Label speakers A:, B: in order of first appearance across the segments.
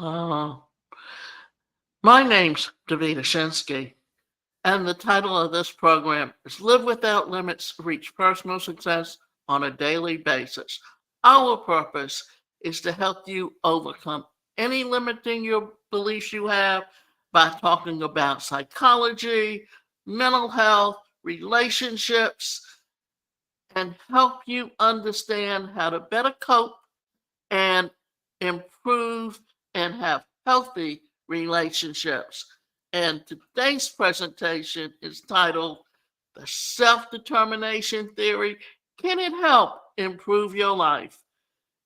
A: Uh, my name's Davida Shinsky, and the title of this program is Live Without Limits, Reach Personal Success on a Daily Basis. Our purpose is to help you overcome any limiting your beliefs you have by talking about psychology, mental health, relationships, and help you understand how to better cope and improve and have healthy relationships. And today's presentation is titled The Self-Determination Theory. Can it help improve your life?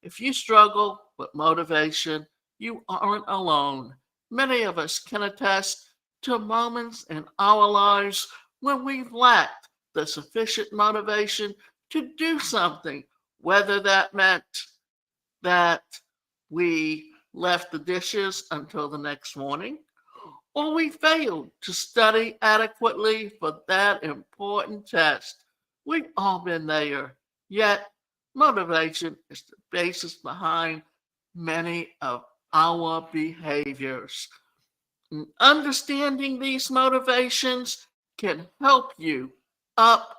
A: If you struggle with motivation, you aren't alone. Many of us can attest to moments in our lives when we've lacked the sufficient motivation to do something, whether that meant that we left the dishes until the next morning, or we failed to study adequately for that important test. We've all been there, yet motivation is the basis behind many of our behaviors. And understanding these motivations can help you up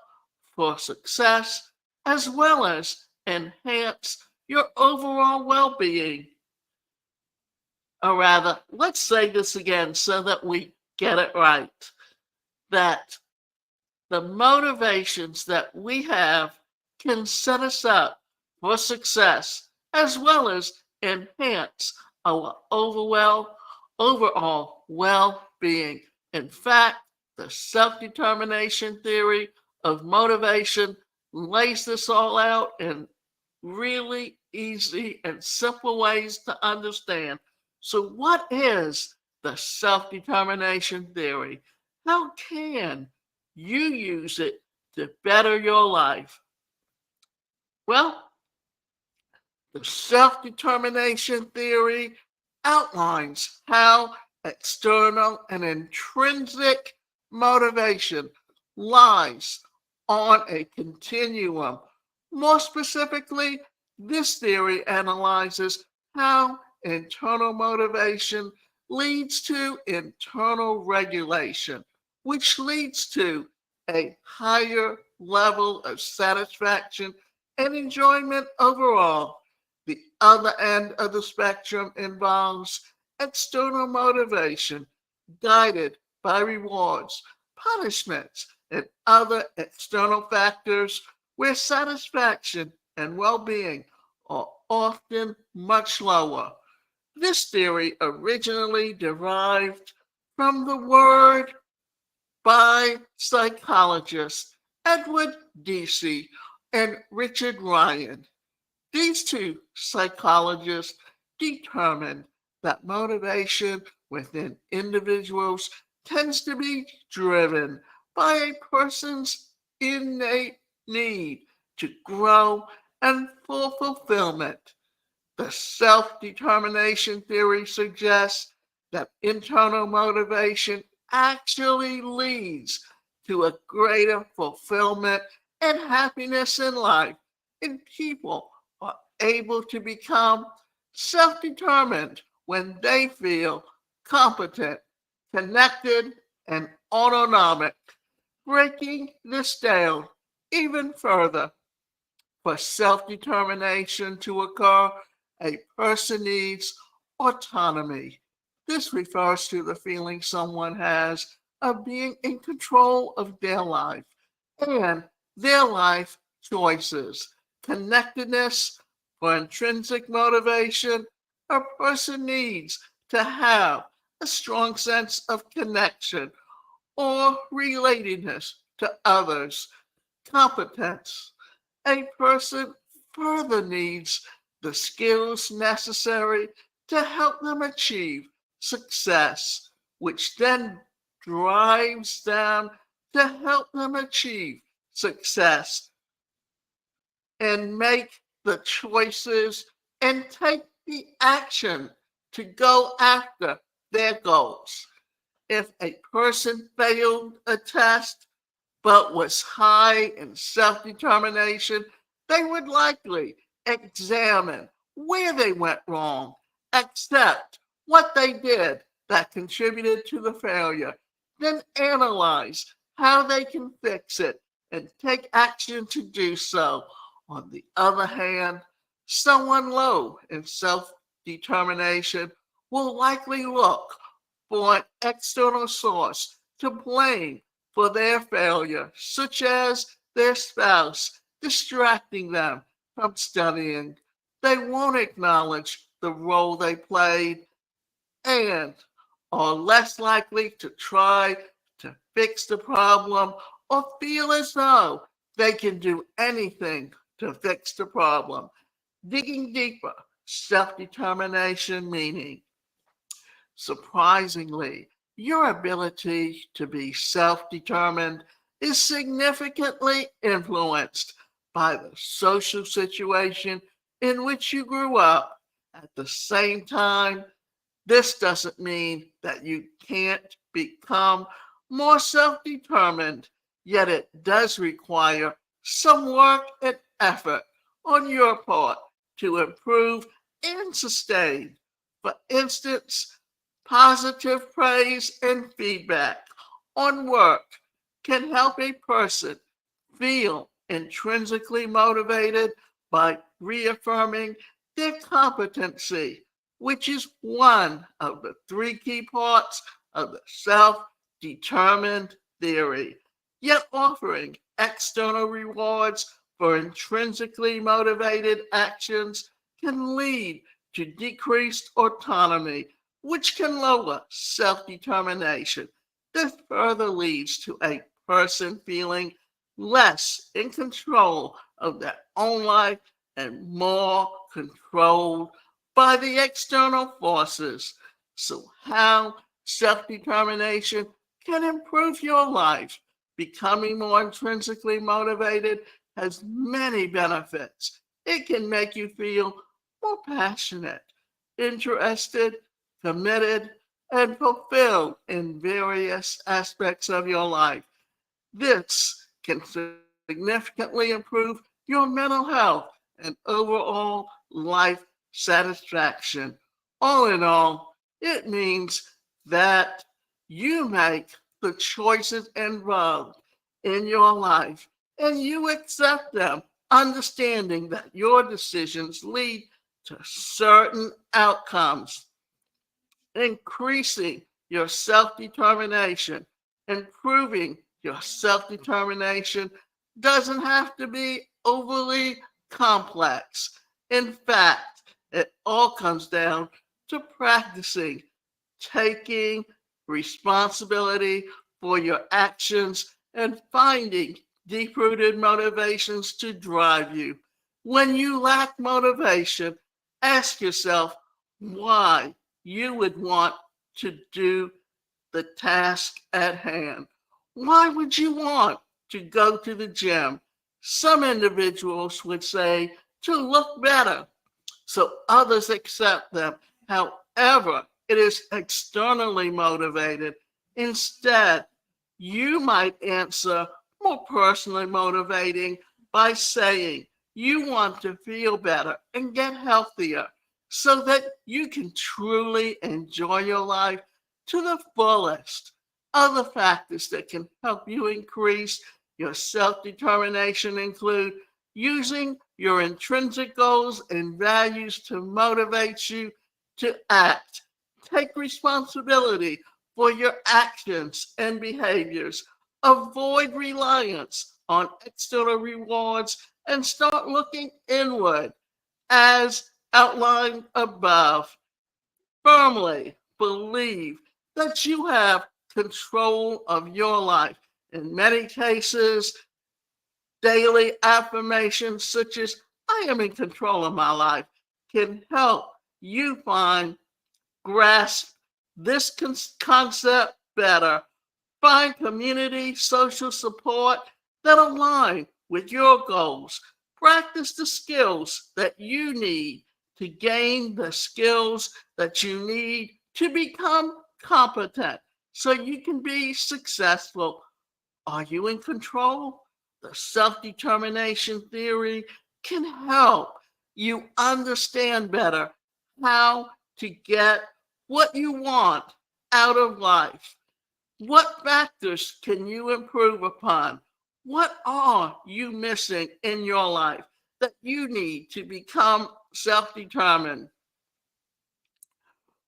A: for success as well as enhance your overall well-being. Or rather, let's say this again so that we get it right. That the motivations that we have can set us up for success as well as enhance our overall well-being. In fact, the self-determination theory of motivation lays this all out in really easy and simple ways to understand. So, what is the self-determination theory? How can you use it to better your life? Well, the self-determination theory outlines how external and intrinsic motivation lies on a continuum. More specifically, this theory analyzes how internal motivation leads to internal regulation, which leads to a higher level of satisfaction and enjoyment overall. The other end of the spectrum involves external motivation, guided by rewards, punishments, and other external factors where satisfaction and well-being are often much lower. This theory originally derived from the word by psychologists Edward Deci and Richard Ryan. These two psychologists determined that motivation within individuals tends to be driven by a person's innate need to grow and for fulfillment. The self-determination theory suggests that internal motivation actually leads to a greater fulfillment and happiness in life, and people are able to become self-determined when they feel competent, connected, and autonomic. Breaking this down even further, for self-determination to occur, a person needs autonomy. This refers to the feeling someone has of being in control of their life and their life choices. Connectedness, for intrinsic motivation, a person needs to have a strong sense of connection or relatedness to others. Competence, a person further needs the skills necessary to help them achieve success, which then drives them to help them achieve success and make the choices and take the action to go after their goals. If a person failed a test but was high in self-determination, they would likely examine where they went wrong, accept what they did that contributed to the failure, then analyze how they can fix it and take action to do so. On the other hand, someone low in self determination will likely look for an external source to blame for their failure, such as their spouse distracting them from studying. They won't acknowledge the role they played and are less likely to try to fix the problem or feel as though they can do anything to fix the problem. Digging deeper, self determination meaning. Surprisingly, your ability to be self determined is significantly influenced by the social situation in which you grew up. At the same time, this doesn't mean that you can't become more self determined, yet it does require some work and effort on your part to improve and sustain. For instance, positive praise and feedback on work can help a person feel intrinsically motivated by reaffirming their competency, which is one of the three key parts of the self determined theory. Yet offering external rewards for intrinsically motivated actions can lead to decreased autonomy, which can lower self determination. This further leads to a person feeling less in control of their own life and more controlled by the external forces. So, how self determination can improve your life? Becoming more intrinsically motivated has many benefits. It can make you feel more passionate, interested, committed, and fulfilled in various aspects of your life. This can significantly improve your mental health and overall life satisfaction. All in all, it means that you make the choices involved in your life and you accept them, understanding that your decisions lead to certain outcomes. Increasing your self determination, improving your self determination doesn't have to be overly complex. In fact, it all comes down to practicing taking responsibility for your actions and finding deep rooted motivations to drive you. When you lack motivation, ask yourself why you would want to do the task at hand. Why would you want to go to the gym? Some individuals would say to look better, so others accept them. However, it is externally motivated. Instead, you might answer more personally motivating by saying you want to feel better and get healthier so that you can truly enjoy your life to the fullest. Other factors that can help you increase your self determination include using your intrinsic goals and values to motivate you to act. Take responsibility for your actions and behaviors. Avoid reliance on external rewards and start looking inward as outlined above. Firmly believe that you have control of your life. In many cases, daily affirmations such as I am in control of my life can help you grasp this concept better. Find community, social support that align with your goals. Practice the skills that you need to gain the skills that you need to become competent so you can be successful. Are you in control? The self determination theory can help you understand better how to get what you want out of life. What factors can you improve upon? What are you missing in your life that you need to become self-determined?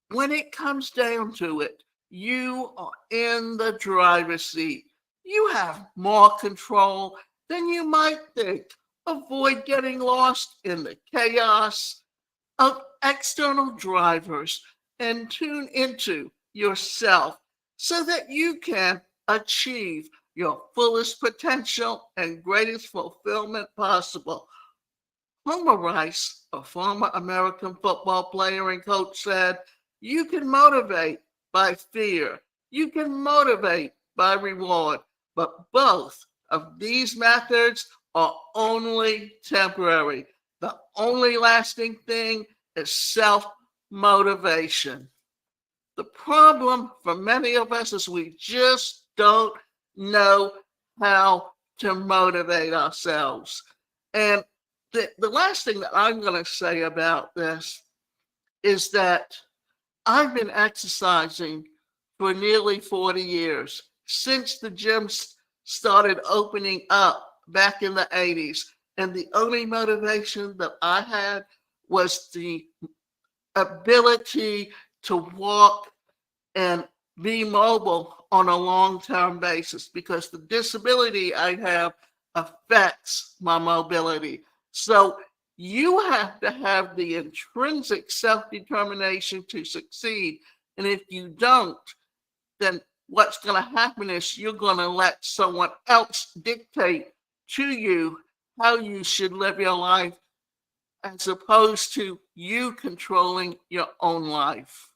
A: When it comes down to it, you are in the driver's seat. You have more control than you might think. Avoid getting lost in the chaos of external drivers and tune into yourself so that you can achieve your fullest potential and greatest fulfillment possible. Homer Rice, a former American football player and coach, said, "You can motivate by fear, you can motivate by reward, but both of these methods are only temporary. The only lasting thing is self motivation." The problem for many of us is we just don't know how to motivate ourselves. And the last thing that I'm going to say about this is that I've been exercising for nearly 40 years since the gyms started opening up back in the 80s. And the only motivation that I had was the ability to walk and be mobile on a long-term basis because the disability I have affects my mobility. So you have to have the intrinsic self-determination to succeed. And if you don't, then what's going to happen is you're going to let someone else dictate to you how you should live your life as opposed to you controlling your own life.